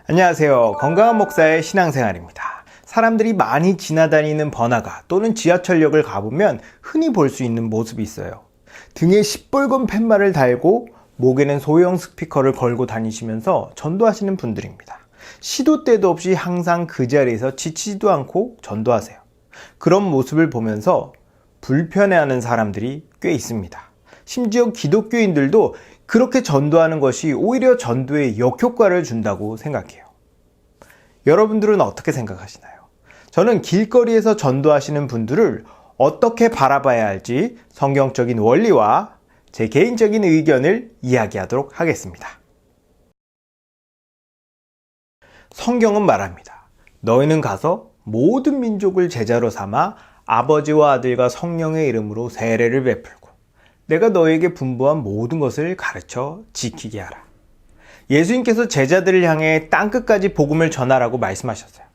안녕하세요. 건강한 목사의 신앙생활입니다. 사람들이 많이 지나다니는 번화가 또는 지하철역을 가보면 흔히 볼 수 있는 모습이 있어요. 등에 시뻘건 팻말을 달고 목에는 소형 스피커를 걸고 다니시면서 전도하시는 분들입니다. 시도 때도 없이 항상 그 자리에서 지치지도 않고 전도하세요. 그런 모습을 보면서 불편해하는 사람들이 꽤 있습니다. 심지어 기독교인들도 그렇게 전도하는 것이 오히려 전도에 역효과를 준다고 생각해요. 여러분들은 어떻게 생각하시나요? 저는 길거리에서 전도하시는 분들을 어떻게 바라봐야 할지 성경적인 원리와 제 개인적인 의견을 이야기하도록 하겠습니다. 성경은 말합니다. 너희는 가서 모든 민족을 제자로 삼아 아버지와 아들과 성령의 이름으로 세례를 베풀고 내가 너에게 분부한 모든 것을 가르쳐 지키게 하라. 예수님께서 제자들을 향해 땅끝까지 복음을 전하라고 말씀하셨어요.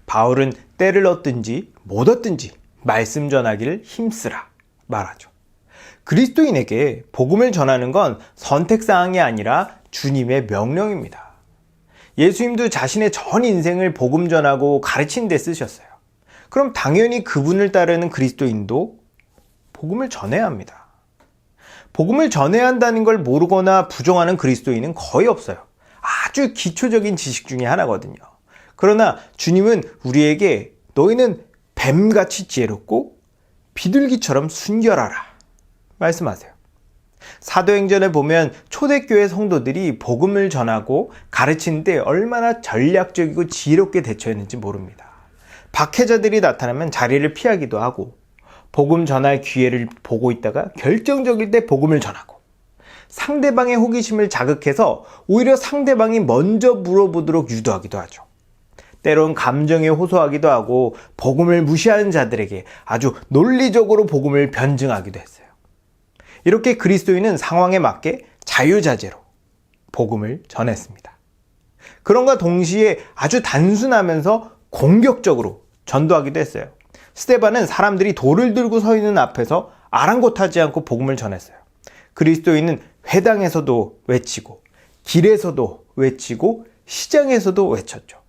바울은 때를 얻든지 못 얻든지 말씀 전하기를 힘쓰라 말하죠. 그리스도인에게 복음을 전하는 건 선택사항이 아니라 주님의 명령입니다. 예수님도 자신의 전 인생을 복음 전하고 가르치는 데 쓰셨어요. 그럼 당연히 그분을 따르는 그리스도인도 복음을 전해야 합니다. 복음을 전해야 한다는 걸 모르거나 부정하는 그리스도인은 거의 없어요. 아주 기초적인 지식 중에 하나거든요. 그러나 주님은 우리에게 너희는 뱀같이 지혜롭고 비둘기처럼 순결하라 말씀하세요. 사도행전에 보면 초대교회 성도들이 복음을 전하고 가르치는데 얼마나 전략적이고 지혜롭게 대처했는지 모릅니다. 박해자들이 나타나면 자리를 피하기도 하고 복음 전할 기회를 보고 있다가 결정적일 때 복음을 전하고 상대방의 호기심을 자극해서 오히려 상대방이 먼저 물어보도록 유도하기도 하죠. 때론 감정에 호소하기도 하고 복음을 무시하는 자들에게 아주 논리적으로 복음을 변증하기도 했어요. 이렇게 그리스도인은 상황에 맞게 자유자재로 복음을 전했습니다. 그런가 동시에 아주 단순하면서 공격적으로 전도하기도 했어요. 스데반은 사람들이 돌을 들고 서 있는 앞에서 아랑곳하지 않고 복음을 전했어요. 그리스도인은 회당에서도 외치고 길에서도 외치고 시장에서도 외쳤죠.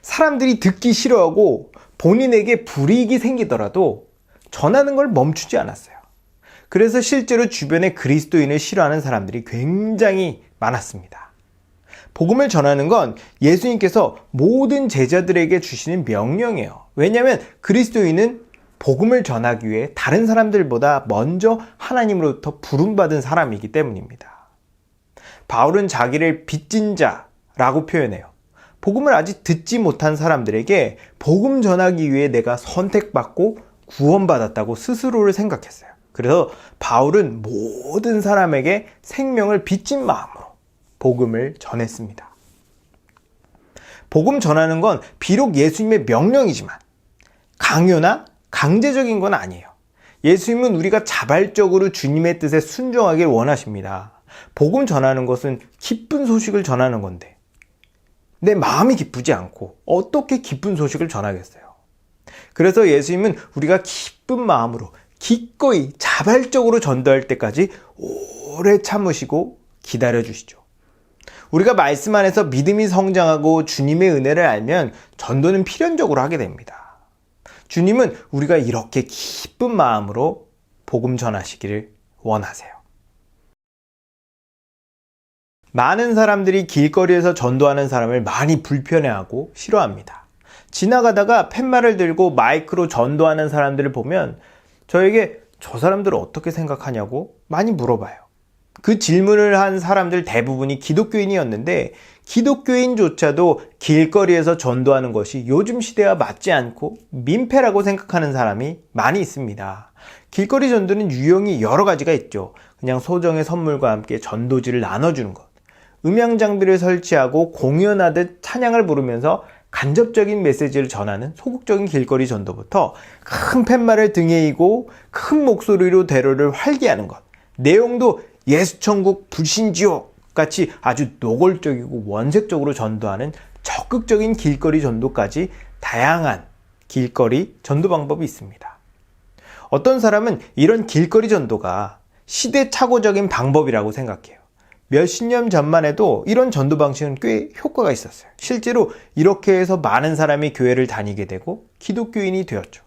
사람들이 듣기 싫어하고 본인에게 불이익이 생기더라도 전하는 걸 멈추지 않았어요. 그래서 실제로 주변에 그리스도인을 싫어하는 사람들이 굉장히 많았습니다. 복음을 전하는 건 예수님께서 모든 제자들에게 주시는 명령이에요. 왜냐하면 그리스도인은 복음을 전하기 위해 다른 사람들보다 먼저 하나님으로부터 부름받은 사람이기 때문입니다. 바울은 자기를 빚진 자라고 표현해요. 복음을 아직 듣지 못한 사람들에게 복음 전하기 위해 내가 선택받고 구원받았다고 스스로를 생각했어요. 그래서 바울은 모든 사람에게 생명을 빚진 마음으로 복음을 전했습니다. 복음 전하는 건 비록 예수님의 명령이지만 강요나 강제적인 건 아니에요. 예수님은 우리가 자발적으로 주님의 뜻에 순종하길 원하십니다. 복음 전하는 것은 기쁜 소식을 전하는 건데 내 마음이 기쁘지 않고 어떻게 기쁜 소식을 전하겠어요? 그래서 예수님은 우리가 기쁜 마음으로 기꺼이 자발적으로 전도할 때까지 오래 참으시고 기다려 주시죠. 우리가 말씀 안에서 믿음이 성장하고 주님의 은혜를 알면 전도는 필연적으로 하게 됩니다. 주님은 우리가 이렇게 기쁜 마음으로 복음 전하시기를 원하세요. 많은 사람들이 길거리에서 전도하는 사람을 많이 불편해하고 싫어합니다. 지나가다가 팻말을 들고 마이크로 전도하는 사람들을 보면 저에게 저 사람들을 어떻게 생각하냐고 많이 물어봐요. 그 질문을 한 사람들 대부분이 기독교인이었는데 기독교인조차도 길거리에서 전도하는 것이 요즘 시대와 맞지 않고 민폐라고 생각하는 사람이 많이 있습니다. 길거리 전도는 유형이 여러 가지가 있죠. 그냥 소정의 선물과 함께 전도지를 나눠주는 것, 음향 장비를 설치하고 공연하듯 찬양을 부르면서 간접적인 메시지를 전하는 소극적인 길거리 전도부터 큰 팻말을 등에 이고 큰 목소리로 대로를 활기하는 것, 내용도 예수천국 불신지옥 같이 아주 노골적이고 원색적으로 전도하는 적극적인 길거리 전도까지 다양한 길거리 전도 방법이 있습니다. 어떤 사람은 이런 길거리 전도가 시대착오적인 방법이라고 생각해요. 몇십 년 전만 해도 이런 전도 방식은 꽤 효과가 있었어요. 실제로 이렇게 해서 많은 사람이 교회를 다니게 되고 기독교인이 되었죠.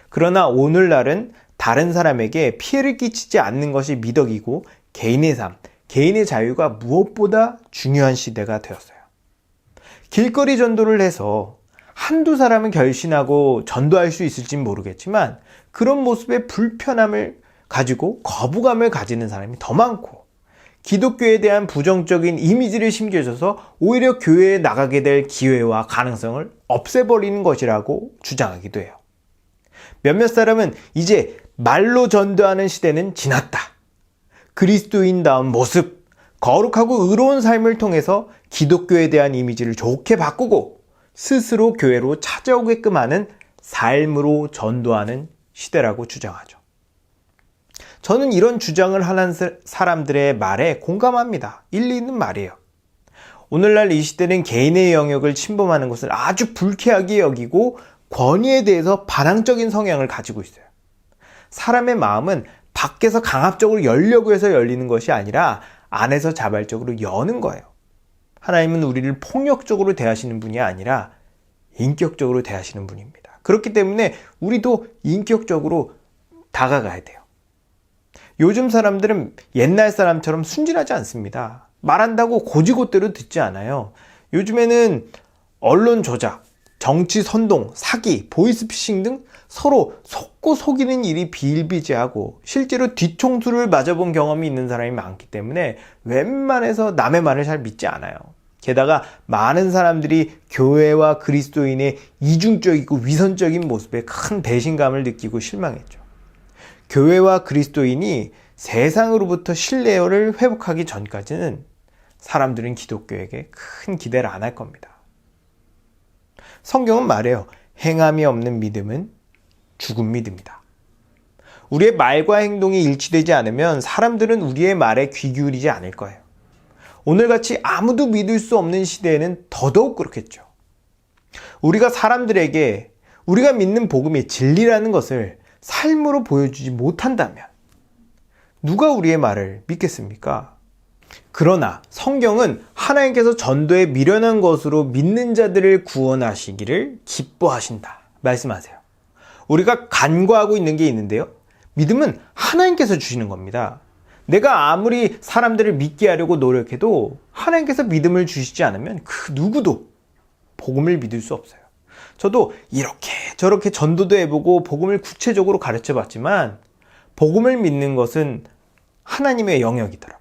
그러나 오늘날은 다른 사람에게 피해를 끼치지 않는 것이 미덕이고 개인의 삶, 개인의 자유가 무엇보다 중요한 시대가 되었어요. 길거리 전도를 해서 한두 사람은 결신하고 전도할 수 있을진 모르겠지만 그런 모습에 불편함을 가지고 거부감을 가지는 사람이 더 많고 기독교에 대한 부정적인 이미지를 심겨줘서 오히려 교회에 나가게 될 기회와 가능성을 없애버리는 것이라고 주장하기도 해요. 몇몇 사람은 이제 말로 전도하는 시대는 지났다. 그리스도인다운 모습, 거룩하고 의로운 삶을 통해서 기독교에 대한 이미지를 좋게 바꾸고 스스로 교회로 찾아오게끔 하는 삶으로 전도하는 시대라고 주장하죠. 저는 이런 주장을 하는 사람들의 말에 공감합니다. 일리 있는 말이에요. 오늘날 이 시대는 개인의 영역을 침범하는 것을 아주 불쾌하게 여기고 권위에 대해서 반항적인 성향을 가지고 있어요. 사람의 마음은 밖에서 강압적으로 열려고 해서 열리는 것이 아니라 안에서 자발적으로 여는 거예요. 하나님은 우리를 폭력적으로 대하시는 분이 아니라 인격적으로 대하시는 분입니다. 그렇기 때문에 우리도 인격적으로 다가가야 돼요. 요즘 사람들은 옛날 사람처럼 순진하지 않습니다. 말한다고 고지고대로 듣지 않아요. 요즘에는 언론 조작, 정치 선동, 사기, 보이스피싱 등 서로 속고 속이는 일이 비일비재하고 실제로 뒤통수를 맞아본 경험이 있는 사람이 많기 때문에 웬만해서 남의 말을 잘 믿지 않아요. 게다가 많은 사람들이 교회와 그리스도인의 이중적이고 위선적인 모습에 큰 배신감을 느끼고 실망했죠. 교회와 그리스도인이 세상으로부터 신뢰를 회복하기 전까지는 사람들은 기독교에게 큰 기대를 안 할 겁니다. 성경은 말해요. 행함이 없는 믿음은 죽은 믿음이다. 우리의 말과 행동이 일치되지 않으면 사람들은 우리의 말에 귀 기울이지 않을 거예요. 오늘같이 아무도 믿을 수 없는 시대에는 더더욱 그렇겠죠. 우리가 사람들에게 우리가 믿는 복음이 진리라는 것을 삶으로 보여주지 못한다면 누가 우리의 말을 믿겠습니까? 그러나 성경은 하나님께서 전도에 미련한 것으로 믿는 자들을 구원하시기를 기뻐하신다 말씀하세요. 우리가 간과하고 있는 게 있는데요. 믿음은 하나님께서 주시는 겁니다. 내가 아무리 사람들을 믿게 하려고 노력해도 하나님께서 믿음을 주시지 않으면 그 누구도 복음을 믿을 수 없어요. 저도 이렇게 저렇게 전도도 해보고 복음을 구체적으로 가르쳐 봤지만 복음을 믿는 것은 하나님의 영역이더라고요.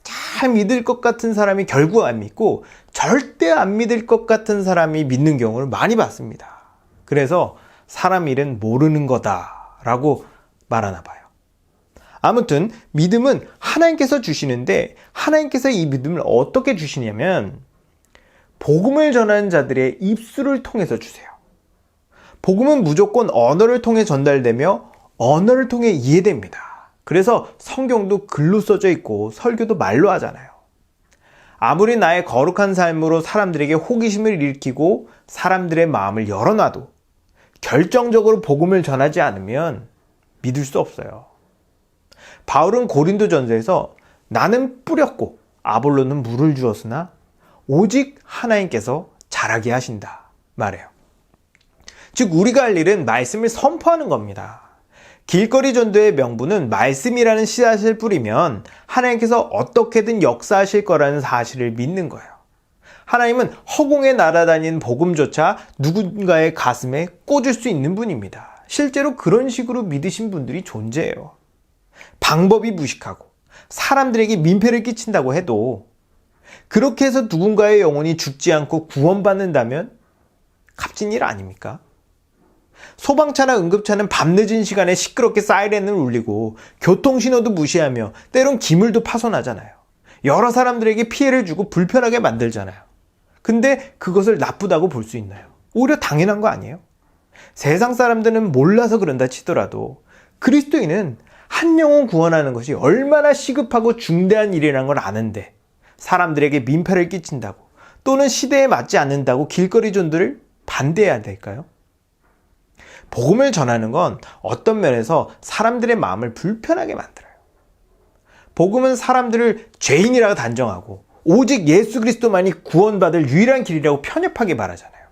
잘 믿을 것 같은 사람이 결국 안 믿고 절대 안 믿을 것 같은 사람이 믿는 경우를 많이 봤습니다. 그래서 사람 일은 모르는 거다라고 말하나 봐요. 아무튼 믿음은 하나님께서 주시는데 하나님께서 이 믿음을 어떻게 주시냐면 복음을 전하는 자들의 입술을 통해서 주세요. 복음은 무조건 언어를 통해 전달되며 언어를 통해 이해됩니다. 그래서 성경도 글로 써져 있고 설교도 말로 하잖아요. 아무리 나의 거룩한 삶으로 사람들에게 호기심을 일으키고 사람들의 마음을 열어놔도 결정적으로 복음을 전하지 않으면 믿을 수 없어요. 바울은 고린도전서에서 나는 뿌렸고 아볼로는 물을 주었으나 오직 하나님께서 자라게 하신다 말해요. 즉 우리가 할 일은 말씀을 선포하는 겁니다. 길거리 전도의 명분은 말씀이라는 씨앗을 뿌리면 하나님께서 어떻게든 역사하실 거라는 사실을 믿는 거예요. 하나님은 허공에 날아다니는 복음조차 누군가의 가슴에 꽂을 수 있는 분입니다. 실제로 그런 식으로 믿으신 분들이 존재해요. 방법이 무식하고 사람들에게 민폐를 끼친다고 해도 그렇게 해서 누군가의 영혼이 죽지 않고 구원받는다면 값진 일 아닙니까? 소방차나 응급차는 밤늦은 시간에 시끄럽게 사이렌을 울리고 교통신호도 무시하며 때론 기물도 파손하잖아요. 여러 사람들에게 피해를 주고 불편하게 만들잖아요. 근데 그것을 나쁘다고 볼 수 있나요? 오히려 당연한 거 아니에요? 세상 사람들은 몰라서 그런다 치더라도 그리스도인은 한 영혼 구원하는 것이 얼마나 시급하고 중대한 일이라는 걸 아는데 사람들에게 민폐를 끼친다고 또는 시대에 맞지 않는다고 길거리 전도를 반대해야 될까요? 복음을 전하는 건 어떤 면에서 사람들의 마음을 불편하게 만들어요. 복음은 사람들을 죄인이라고 단정하고 오직 예수 그리스도만이 구원받을 유일한 길이라고 편협하게 말하잖아요.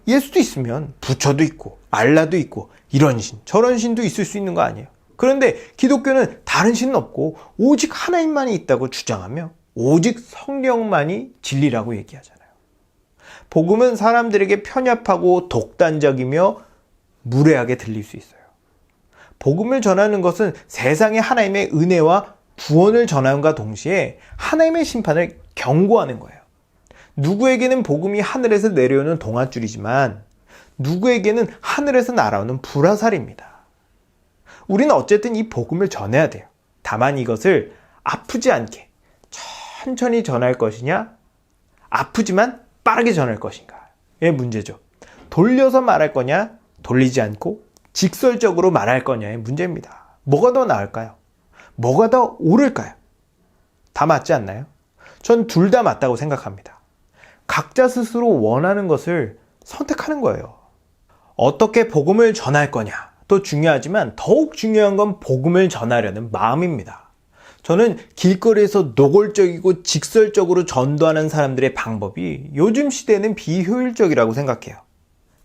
예수도 있으면 부처도 있고 알라도 있고 이런 신 저런 신도 있을 수 있는 거 아니에요. 그런데 기독교는 다른 신은 없고 오직 하나님만이 있다고 주장하며 오직 성령만이 진리라고 얘기하잖아요. 복음은 사람들에게 편협하고 독단적이며 무례하게 들릴 수 있어요. 복음을 전하는 것은 세상에 하나님의 은혜와 구원을 전함과 동시에 하나님의 심판을 경고하는 거예요. 누구에게는 복음이 하늘에서 내려오는 동아줄이지만 누구에게는 하늘에서 날아오는 불화살입니다. 우리는 어쨌든 이 복음을 전해야 돼요. 다만 이것을 아프지 않게 천천히 전할 것이냐, 아프지만 빠르게 전할 것인가의 문제죠. 돌려서 말할 거냐, 돌리지 않고 직설적으로 말할 거냐의 문제입니다. 뭐가 더 나을까요? 뭐가 더 옳을까요? 다 맞지 않나요? 전 둘 다 맞다고 생각합니다. 각자 스스로 원하는 것을 선택하는 거예요. 어떻게 복음을 전할 거냐도 중요하지만 더욱 중요한 건 복음을 전하려는 마음입니다. 저는 길거리에서 노골적이고 직설적으로 전도하는 사람들의 방법이 요즘 시대에는 비효율적이라고 생각해요.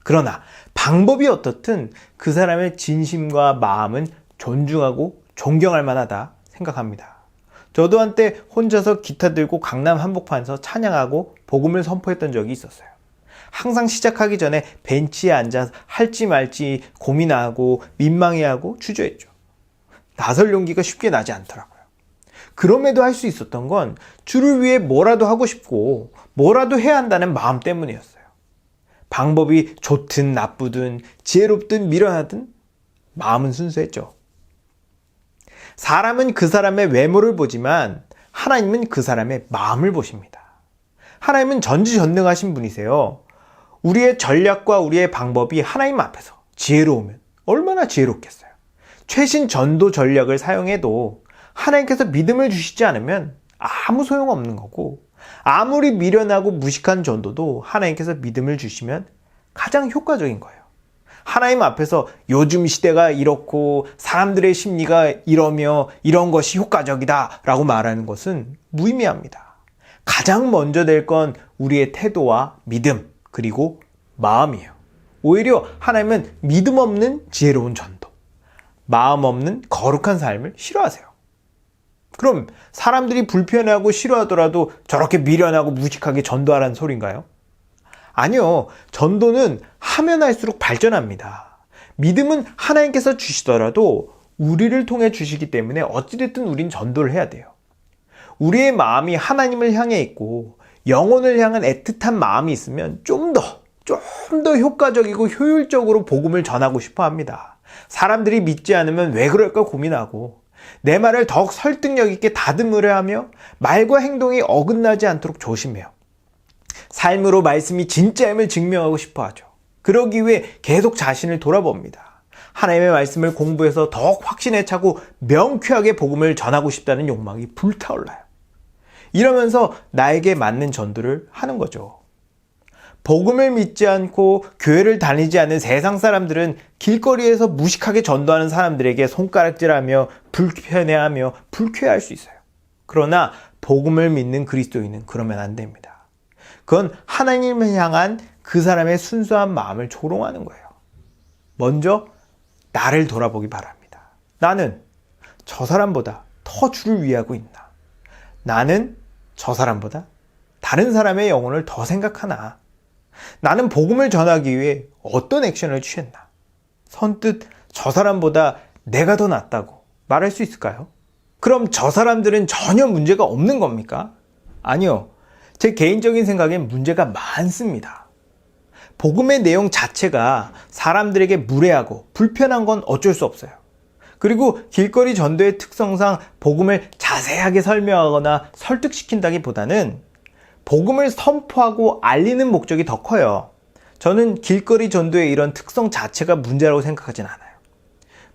그러나 방법이 어떻든 그 사람의 진심과 마음은 존중하고 존경할 만하다 생각합니다. 저도 한때 혼자서 기타 들고 강남 한복판에서 찬양하고 복음을 선포했던 적이 있었어요. 항상 시작하기 전에 벤치에 앉아 할지 말지 고민하고 민망해하고 주저했죠. 나설 용기가 쉽게 나지 않더라고요. 그럼에도 할 수 있었던 건 주를 위해 뭐라도 하고 싶고 뭐라도 해야 한다는 마음 때문이었어요. 방법이 좋든 나쁘든 지혜롭든 미련하든 마음은 순수했죠. 사람은 그 사람의 외모를 보지만 하나님은 그 사람의 마음을 보십니다. 하나님은 전지전능하신 분이세요. 우리의 전략과 우리의 방법이 하나님 앞에서 지혜로우면 얼마나 지혜롭겠어요. 최신 전도 전략을 사용해도 하나님께서 믿음을 주시지 않으면 아무 소용없는 거고, 아무리 미련하고 무식한 전도도 하나님께서 믿음을 주시면 가장 효과적인 거예요. 하나님 앞에서 요즘 시대가 이렇고 사람들의 심리가 이러며 이런 것이 효과적이다 라고 말하는 것은 무의미합니다. 가장 먼저 될 건 우리의 태도와 믿음 그리고 마음이에요. 오히려 하나님은 믿음 없는 지혜로운 전도, 마음 없는 거룩한 삶을 싫어하세요. 그럼 사람들이 불편해하고 싫어하더라도 저렇게 미련하고 무식하게 전도하라는 소린가요? 아니요. 전도는 하면 할수록 발전합니다. 믿음은 하나님께서 주시더라도 우리를 통해 주시기 때문에 어찌됐든 우린 전도를 해야 돼요. 우리의 마음이 하나님을 향해 있고 영혼을 향한 애틋한 마음이 있으면 좀 더 효과적이고 효율적으로 복음을 전하고 싶어 합니다. 사람들이 믿지 않으면 왜 그럴까 고민하고 내 말을 더욱 설득력 있게 다듬으려 하며 말과 행동이 어긋나지 않도록 조심해요. 삶으로 말씀이 진짜임을 증명하고 싶어 하죠. 그러기 위해 계속 자신을 돌아봅니다. 하나님의 말씀을 공부해서 더욱 확신에 차고 명쾌하게 복음을 전하고 싶다는 욕망이 불타올라요. 이러면서 나에게 맞는 전도를 하는 거죠. 복음을 믿지 않고 교회를 다니지 않는 세상 사람들은 길거리에서 무식하게 전도하는 사람들에게 손가락질하며 불편해하며 불쾌할 수 있어요. 그러나 복음을 믿는 그리스도인은 그러면 안 됩니다. 그건 하나님을 향한 그 사람의 순수한 마음을 조롱하는 거예요. 먼저 나를 돌아보기 바랍니다. 나는 저 사람보다 더 주를 위하고 있나? 나는 저 사람보다 다른 사람의 영혼을 더 생각하나? 나는 복음을 전하기 위해 어떤 액션을 취했나? 선뜻 저 사람보다 내가 더 낫다고 말할 수 있을까요? 그럼 저 사람들은 전혀 문제가 없는 겁니까? 아니요. 제 개인적인 생각엔 문제가 많습니다. 복음의 내용 자체가 사람들에게 무례하고 불편한 건 어쩔 수 없어요. 그리고 길거리 전도의 특성상 복음을 자세하게 설명하거나 설득시킨다기보다는 복음을 선포하고 알리는 목적이 더 커요. 저는 길거리 전도의 이런 특성 자체가 문제라고 생각하진 않아요.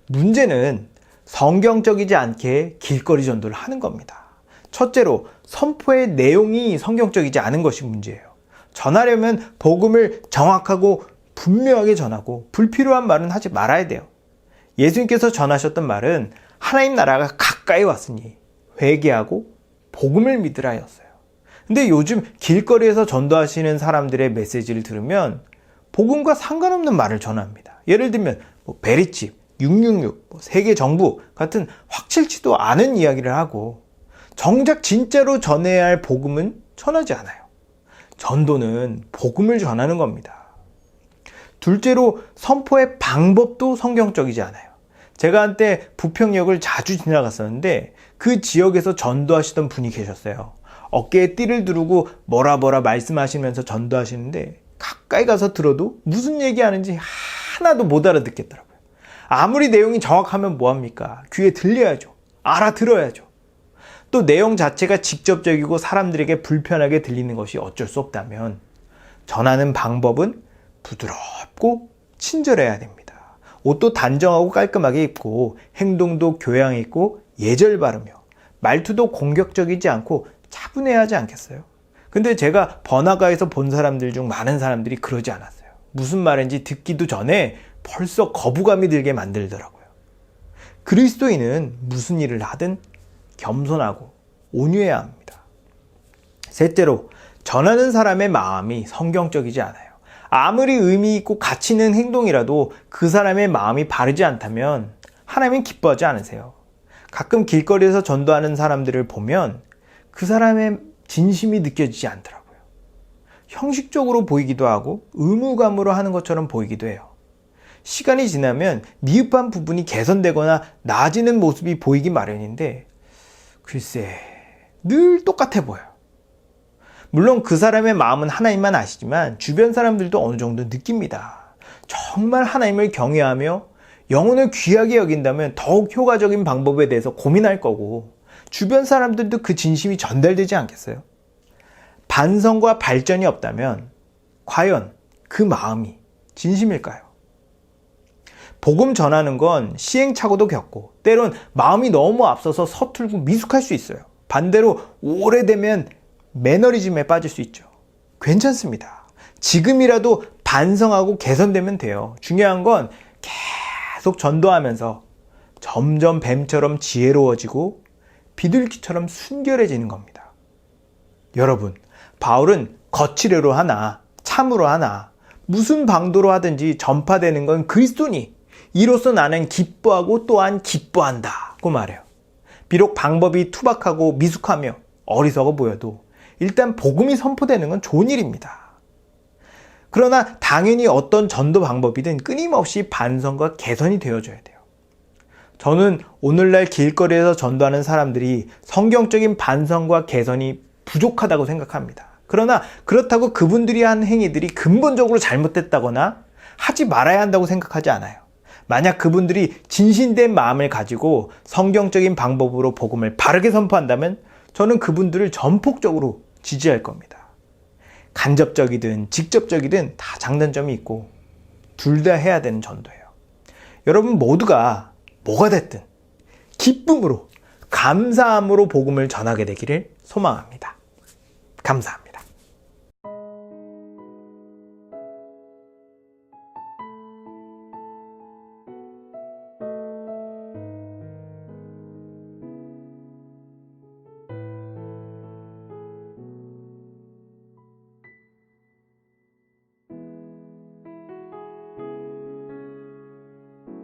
문제는 성경적이지 않게 길거리 전도를 하는 겁니다. 첫째로 선포의 내용이 성경적이지 않은 것이 문제예요. 전하려면 복음을 정확하고 분명하게 전하고 불필요한 말은 하지 말아야 돼요. 예수님께서 전하셨던 말은 하나님 나라가 가까이 왔으니 회개하고 복음을 믿으라였어요. 근데 요즘 길거리에서 전도하시는 사람들의 메시지를 들으면 복음과 상관없는 말을 전합니다. 예를 들면 베리집, 666, 세계 정부 같은 확실치도 않은 이야기를 하고 정작 진짜로 전해야 할 복음은 전하지 않아요. 전도는 복음을 전하는 겁니다. 둘째로 선포의 방법도 성경적이지 않아요. 제가 한때 부평역을 자주 지나갔었는데 그 지역에서 전도하시던 분이 계셨어요. 어깨에 띠를 두르고 뭐라 말씀하시면서 전도하시는데 가까이 가서 들어도 무슨 얘기하는지 하나도 못 알아듣겠더라고요. 아무리 내용이 정확하면 뭐합니까? 귀에 들려야죠. 알아들어야죠. 또 내용 자체가 직접적이고 사람들에게 불편하게 들리는 것이 어쩔 수 없다면 전하는 방법은 부드럽고 친절해야 됩니다. 옷도 단정하고 깔끔하게 입고 행동도 교양 있고 예절 바르며 말투도 공격적이지 않고 차분해야 하지 않겠어요? 근데 제가 번화가에서 본 사람들 중 많은 사람들이 그러지 않았어요. 무슨 말인지 듣기도 전에 벌써 거부감이 들게 만들더라고요. 그리스도인은 무슨 일을 하든 겸손하고 온유해야 합니다. 셋째로, 전하는 사람의 마음이 성경적이지 않아요. 아무리 의미 있고 가치 있는 행동이라도 그 사람의 마음이 바르지 않다면 하나님은 기뻐하지 않으세요. 가끔 길거리에서 전도하는 사람들을 보면 그 사람의 진심이 느껴지지 않더라고요. 형식적으로 보이기도 하고 의무감으로 하는 것처럼 보이기도 해요. 시간이 지나면 미흡한 부분이 개선되거나 나아지는 모습이 보이기 마련인데 글쎄 늘 똑같아 보여요. 물론 그 사람의 마음은 하나님만 아시지만 주변 사람들도 어느 정도 느낍니다. 정말 하나님을 경외하며 영혼을 귀하게 여긴다면 더욱 효과적인 방법에 대해서 고민할 거고 주변 사람들도 그 진심이 전달되지 않겠어요? 반성과 발전이 없다면 과연 그 마음이 진심일까요? 복음 전하는 건 시행착오도 겪고 때론 마음이 너무 앞서서 서툴고 미숙할 수 있어요. 반대로 오래되면 매너리즘에 빠질 수 있죠. 괜찮습니다. 지금이라도 반성하고 개선되면 돼요. 중요한 건 계속 전도하면서 점점 뱀처럼 지혜로워지고 비둘기처럼 순결해지는 겁니다. 여러분, 바울은 거칠애로 하나 참으로 하나 무슨 방도로 하든지 전파되는 건 그리스도니 이로써 나는 기뻐하고 또한 기뻐한다고 말해요. 비록 방법이 투박하고 미숙하며 어리석어 보여도 일단 복음이 선포되는 건 좋은 일입니다. 그러나 당연히 어떤 전도 방법이든 끊임없이 반성과 개선이 되어줘야 돼요. 저는 오늘날 길거리에서 전도하는 사람들이 성경적인 반성과 개선이 부족하다고 생각합니다. 그러나 그렇다고 그분들이 한 행위들이 근본적으로 잘못됐다거나 하지 말아야 한다고 생각하지 않아요. 만약 그분들이 진실된 마음을 가지고 성경적인 방법으로 복음을 바르게 선포한다면 저는 그분들을 전폭적으로 지지할 겁니다. 간접적이든 직접적이든 다 장단점이 있고 둘 다 해야 되는 전도예요. 여러분 모두가 뭐가 됐든 기쁨으로 감사함으로 복음을 전하게 되기를 소망합니다. 감사합니다.